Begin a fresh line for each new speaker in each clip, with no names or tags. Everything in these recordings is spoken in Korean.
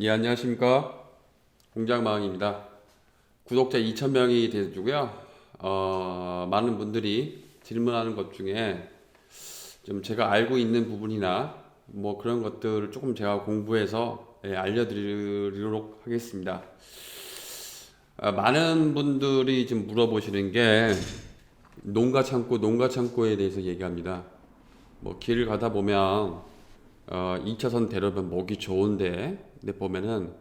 예, 안녕하십니까. 공장마왕입니다. 구독자 2,000명이 되고요. 많은 분들이 질문하는 것 중에 좀 제가 알고 있는 부분이나 뭐 그런 것들을 조금 제가 공부해서 알려드리도록 하겠습니다. 많은 분들이 지금 물어보시는 게 농가 창고에 대해서 얘기합니다. 뭐 길을 가다 보면 2차선 대로변 먹이 좋은데 근데 보면은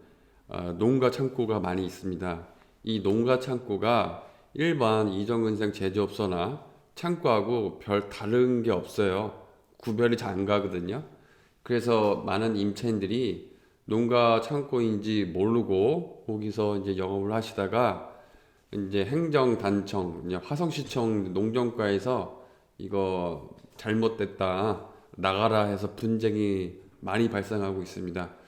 농가 창고가 많이 있습니다. 이 농가 창고가 일반 이정근생 제조업소나 창고하고 별 다른 게 없어요. 구별이 잘 안 가거든요. 그래서 많은 임차인들이 농가 창고인지 모르고 거기서 이제 영업을 하시다가 이제 행정단청, 이제 화성시청 농정과에서 이거 잘못됐다 나가라 해서 분쟁이 많이 발생하고 있습니다.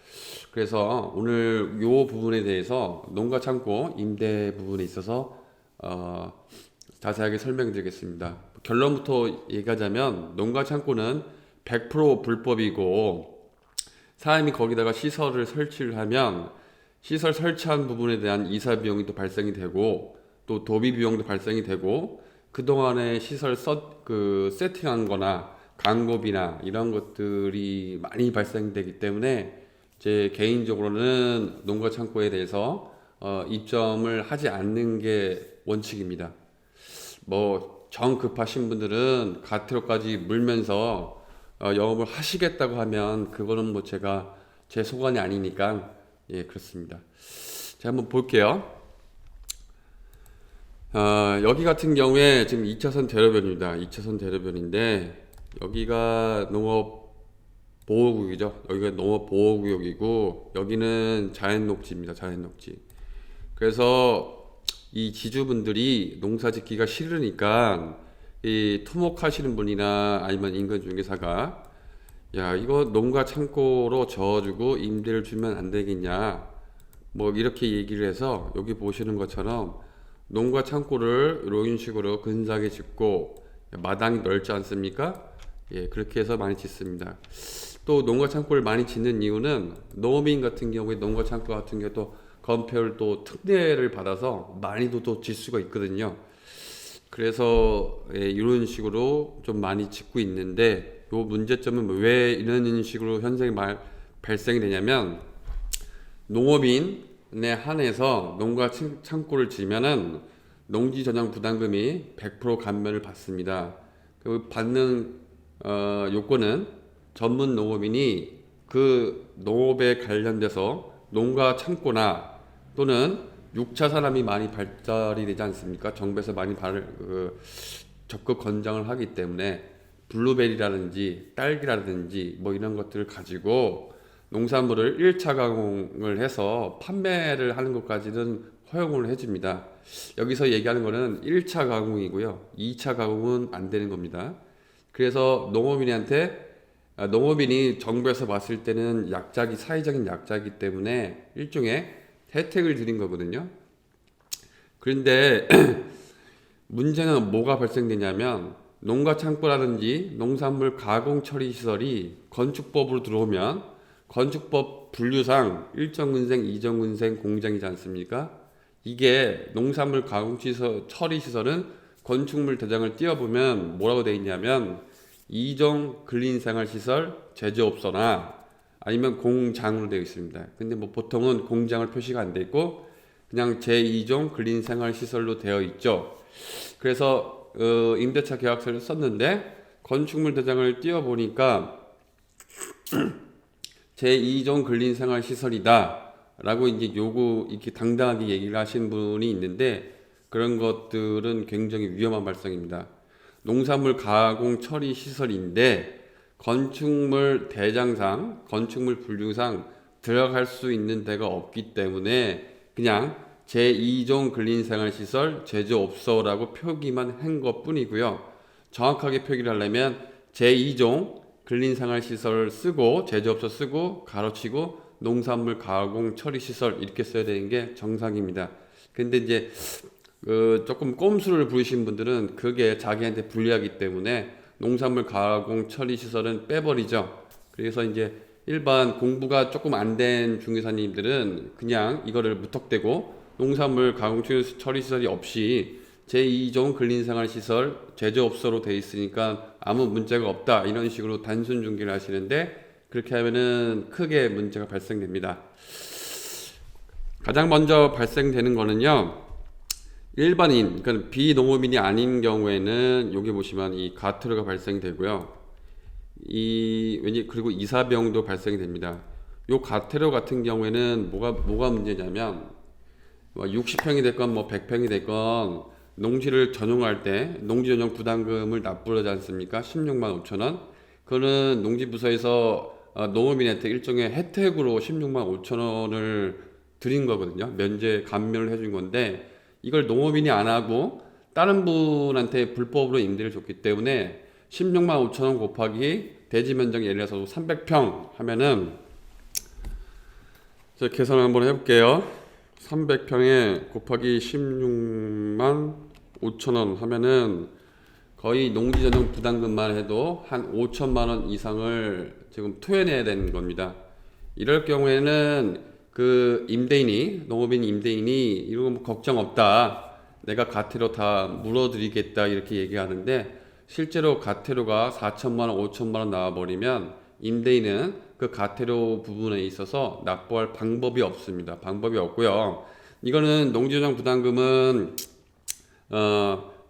그래서 오늘 요 부분에 대해서 농가 창고 임대 부분에 있어서 자세하게 설명드리겠습니다. 결론부터 얘기하자면 농가 창고는 100% 불법이고 사람이 거기다가 시설을 설치를 하면 시설 설치한 부분에 대한 이사 비용이 또 발생이 되고 또 도비 비용도 발생이 되고 그동안에 시설 세팅한 거나 광고비나 이런 것들이 많이 발생되기 때문에 제 개인적으로는 농가 창고에 대해서 입점을 하지 않는 게 원칙입니다. 뭐 정 급하신 분들은 가태료까지 물면서 영업을 하시겠다고 하면 그거는 뭐 제가 제 소관이 아니니까 예 그렇습니다. 자 한번 볼게요. 여기 같은 경우에 지금 2차선 대로변입니다. 2차선 대로변인데 여기가 농업 보호구역이죠. 여기가 농업 보호구역이고 여기는 자연녹지입니다. 자연녹지. 그래서 이 지주분들이 농사 짓기가 싫으니까 이 토목하시는 분이나 아니면 인근 중개사가 야 이거 농가 창고로 저어주고 임대를 주면 안 되겠냐 뭐 이렇게 얘기를 해서 여기 보시는 것처럼 농가 창고를 이런 식으로 근사하게 짓고 마당이 넓지 않습니까? 예, 그렇게 해서 많이 짓습니다. 또 농가 창고를 많이 짓는 이유는 농업인 같은 경우에 농가 창고 같은 경우 또 건폐율 또 특례를 받아서 많이도 또 질 수가 있거든요. 그래서 예, 이런 식으로 좀 많이 짓고 있는데 요 문제점은 왜 이런 식으로 현상이 발생이 되냐면 농업인에 한해서 농가 창고를 지면은 농지 전용 부담금이 100% 감면을 받습니다. 그 받는 요건은 전문 농업인이 그 농업에 관련돼서 농가 창고나 또는 6차 산업이 많이 발달이 되지 않습니까? 정부에서 많이 적극 권장을 하기 때문에 블루베리라든지 딸기라든지 뭐 이런 것들을 가지고 농산물을 1차 가공을 해서 판매를 하는 것까지는 허용을 해줍니다. 여기서 얘기하는 거는 1차 가공이고요. 2차 가공은 안 되는 겁니다. 그래서 농업인이 정부에서 봤을 때는 사회적인 약자이기 때문에 일종의 혜택을 드린 거거든요. 그런데 문제는 뭐가 발생되냐면 농가 창고라든지 농산물 가공 처리 시설이 건축법으로 들어오면 건축법 분류상 1정근생, 2정근생 공장이지 않습니까? 이게 농산물 가공 시설, 처리 시설은 건축물 대장을 띄워보면 뭐라고 되어 있냐면 2종 근린생활시설 제조업소나 아니면 공장으로 되어 있습니다. 근데 뭐 보통은 공장을 표시가 안 되어 있고 그냥 제2종 근린생활시설로 되어 있죠. 그래서 임대차 계약서를 썼는데 건축물 대장을 띄워보니까 제2종 근린생활시설이다 라고 이제 이렇게 당당하게 얘기를 하신 분이 있는데 그런 것들은 굉장히 위험한 발상입니다. 농산물 가공 처리 시설인데 건축물 대장상, 건축물 분류상 들어갈 수 있는 데가 없기 때문에 그냥 제2종 근린생활시설 제조업소라고 표기만 한 것뿐이고요. 정확하게 표기를 하려면 제2종 근린생활시설 쓰고 제조업소 쓰고 가로치고 농산물 가공 처리 시설 이렇게 써야 되는 게 정상입니다. 근데 이제 조금 꼼수를 부리신 분들은 그게 자기한테 불리하기 때문에 농산물 가공 처리 시설은 빼버리죠. 그래서 이제 일반 공부가 조금 안 된 중개사님들은 그냥 이거를 무턱대고 농산물 가공 처리 시설이 없이 제2종 근린생활시설 제조업소로 돼 있으니까 아무 문제가 없다 이런 식으로 단순 중개를 하시는데, 그렇게 하면은 크게 문제가 발생됩니다. 가장 먼저 발생되는 거는요, 일반인, 그러니까 비농업인이 아닌 경우에는 여기 보시면 이 가트로가 발생되고요. 그리고 이사비용도 발생이 됩니다. 요 가테로 같은 경우에는 뭐가 문제냐면, 60평이 됐건 100평이 됐건 농지를 전용할 때 농지 전용 부담금을 납부하지 않습니까? 16만 5천 원. 그거는 농지부서에서 농업인한테 일종의 혜택으로 16만 5천 원을 드린 거거든요. 면제 감면을 해준 건데, 이걸 농업인이 안 하고 다른 분한테 불법으로 임대를 줬기 때문에 16만 5천 원 곱하기 대지 면적 예를 들어서 300평 하면은, 제가 계산을 한번 해볼게요. 300평에 곱하기 16만 5천 원 하면은 거의 농지 전용 부담금만 해도 한 5천만 원 이상을 지금 토해내야 되는 겁니다. 이럴 경우에는 그 임대인이, 농업인 임대인이 이거 뭐 걱정 없다, 내가 가태료 다 물어드리겠다 이렇게 얘기하는데, 실제로 가태료가 4천만 원, 5천만 원 나와버리면 임대인은 그 가태료 부분에 있어서 납부할 방법이 없습니다. 방법이 없고요. 이거는 농지전용 부담금은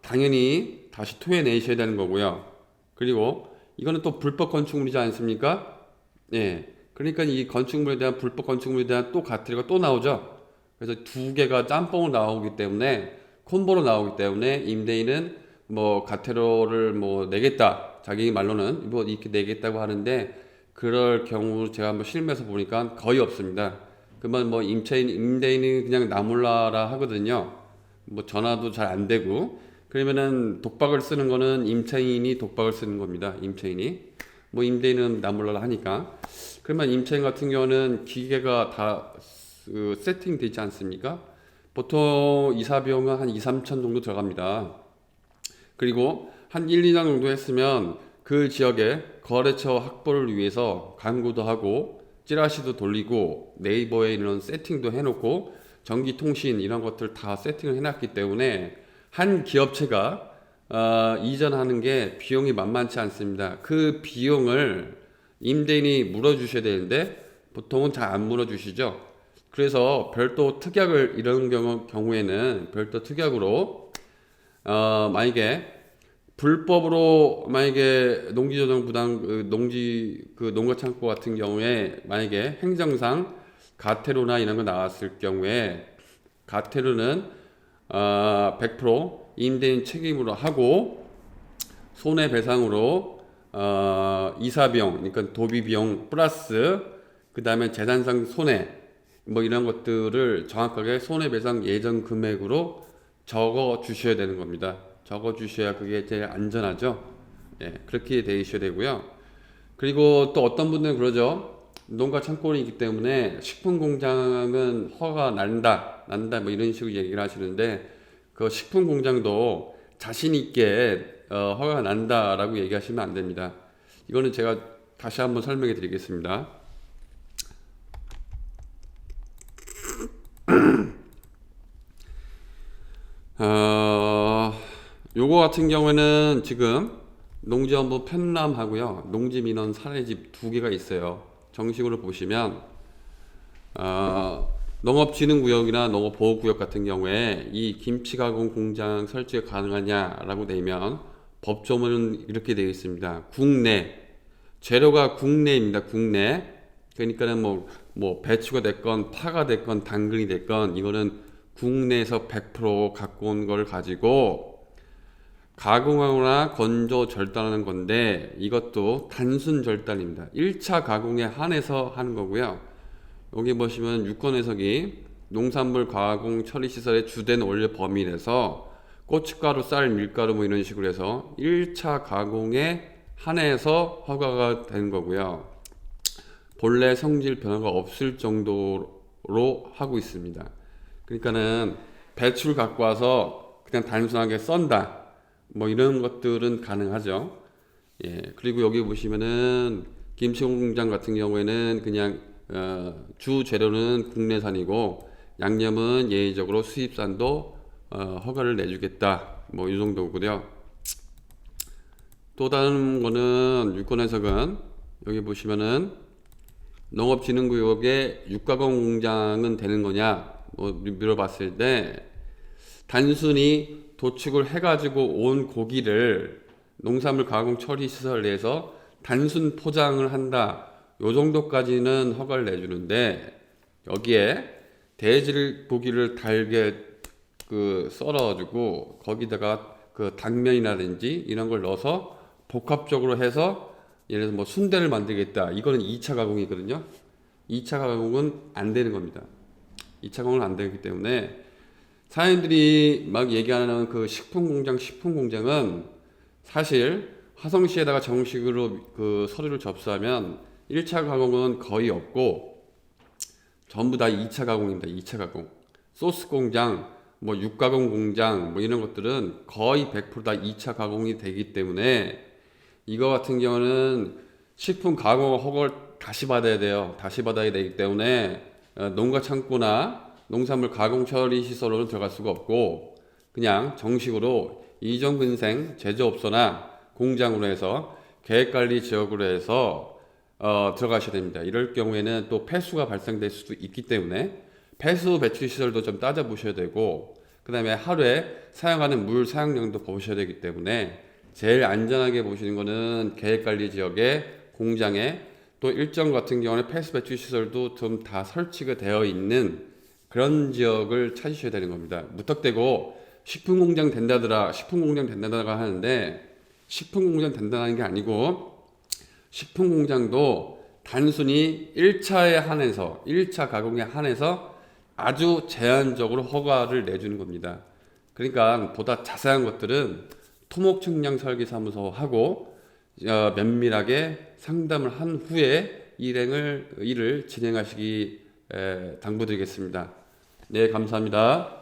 당연히 다시 토해내셔야 되는 거고요. 그리고 이거는 또 불법 건축물이지 않습니까? 예. 그러니까 이 건축물에 대한, 불법 건축물에 대한 또 가태료가 또 나오죠. 그래서 두 개가 짬뽕으로 나오기 때문에, 콤보로 나오기 때문에 임대인은 뭐 가태료를 뭐 내겠다, 자기 말로는 뭐 이렇게 내겠다고 하는데, 그럴 경우 제가 한번 실무에서 보니까 거의 없습니다. 그러면 뭐 임대인이 그냥 나몰라라 하거든요. 뭐 전화도 잘 안 되고, 그러면은 독박을 쓰는 거는 임차인이 독박을 쓰는 겁니다. 임차인이. 뭐 임대인은 나몰라라 하니까. 그러면 임차인 같은 경우는 기계가 다 세팅되어 있지 않습니까? 보통 이사 비용은 한 2, 3천 정도 들어갑니다. 그리고 한 1, 2년 정도 했으면 그 지역에 거래처 확보를 위해서 광고도 하고 찌라시도 돌리고 네이버에 이런 세팅도 해놓고 전기통신 이런 것들 다 세팅을 해놨기 때문에 한 기업체가 이전하는 게 비용이 만만치 않습니다. 그 비용을 임대인이 물어주셔야 되는데 보통은 잘 안 물어주시죠. 그래서 별도 특약을, 이런 경우에는 별도 특약으로 만약에 불법으로, 만약에 농지조정 부담, 농가 창고 같은 경우에 만약에 행정상 가태료나 이런 거 나왔을 경우에 가태료는 100% 임대인 책임으로 하고, 손해배상으로 이사비용, 그러니까 도비비용 플러스 그 다음에 재산상 손해 뭐 이런 것들을 정확하게 손해배상 예정 금액으로 적어 주셔야 되는 겁니다. 적어 주셔야 그게 제일 안전하죠. 예, 그렇게 돼 있어야 되고요. 그리고 또 어떤 분들은 그러죠. 농가 창고이기 때문에 식품 공장은 허가 난다 뭐 이런 식으로 얘기를 하시는데, 그 식품 공장도 자신 있게 허가가 난다라고 얘기하시면 안 됩니다. 이거는 제가 다시 한번 설명해 드리겠습니다. 요거 같은 경우에는 지금 농지원부 편람하고요, 농지민원 사례집 두 개가 있어요. 정식으로 보시면 농업진흥구역이나 농업보호구역 같은 경우에 이 김치가공 공장 설치가 가능하냐라고 되면 법조문은 이렇게 되어 있습니다. 국내, 재료가 국내입니다. 국내. 그러니까는 뭐 배추가 됐건 파가 됐건 당근이 됐건 이거는 국내에서 100% 갖고 온 걸 가지고 가공하거나 건조 절단하는 건데, 이것도 단순 절단입니다. 1차 가공에 한해서 하는 거고요. 여기 보시면 유권 해석이 농산물 가공 처리 시설의 주된 원료 범위 내에서 고춧가루, 쌀, 밀가루 뭐 이런 식으로 해서 1차 가공에 한해서 허가가 된 거고요. 본래 성질 변화가 없을 정도로 하고 있습니다. 그러니까는 배추를 갖고 와서 그냥 단순하게 썬다 뭐 이런 것들은 가능하죠. 예, 그리고 여기 보시면은 김치 공장 같은 경우에는 그냥 주 재료는 국내산이고 양념은 예외적으로 수입산도 허가를 내주겠다. 뭐 이 정도고요. 또 다른 거는 유권 해석은 여기 보시면은 농업진흥구역에 육가공 공장은 되는 거냐 뭐 물어봤을 때 단순히 도축을 해가지고 온 고기를 농산물 가공 처리 시설 내에서 단순 포장을 한다. 요 정도까지는 허가를 내주는데 여기에 돼지 고기를 달게 썰어가지고 거기다가 그 당면이라든지 이런 걸 넣어서 복합적으로 해서 예를 들어서 뭐 순대를 만들겠다. 이거는 2차 가공이거든요. 2차 가공은 안 되는 겁니다. 2차 가공은 안 되기 때문에 사장님들이 막 얘기하는 그 식품공장은 사실 화성시에다가 정식으로 그 서류를 접수하면 1차 가공은 거의 없고 전부 다 2차 가공입니다. 2차 가공. 소스 공장, 뭐 육가공 공장 뭐 이런 것들은 거의 100%다 2차 가공이 되기 때문에 이거 같은 경우는 식품 가공 허가를 다시 받아야 돼요. 다시 받아야 되기 때문에 농가 창고나 농산물 가공 처리 시설로는 들어갈 수가 없고 그냥 정식으로 이전근생 제조업소나 공장으로 해서 계획관리 지역으로 해서 들어가셔야 됩니다. 이럴 경우에는 또 폐수가 발생될 수도 있기 때문에 폐수 배출 시설도 좀 따져보셔야 되고 그 다음에 하루에 사용하는 물 사용량도 보셔야 되기 때문에 제일 안전하게 보시는 거는 계획관리 지역에 공장에 또 일정 같은 경우는 폐수 배출 시설도 좀 다 설치가 되어 있는 그런 지역을 찾으셔야 되는 겁니다. 무턱대고 식품공장 된다더라 하는데 식품공장 된다는 게 아니고 식품공장도 단순히 1차에 한해서 1차 가공에 한해서 아주 제한적으로 허가를 내주는 겁니다. 그러니까 보다 자세한 것들은 토목측량 설계사무소 하고 면밀하게 상담을 한 후에 일을 진행하시기 당부드리겠습니다. 네, 감사합니다.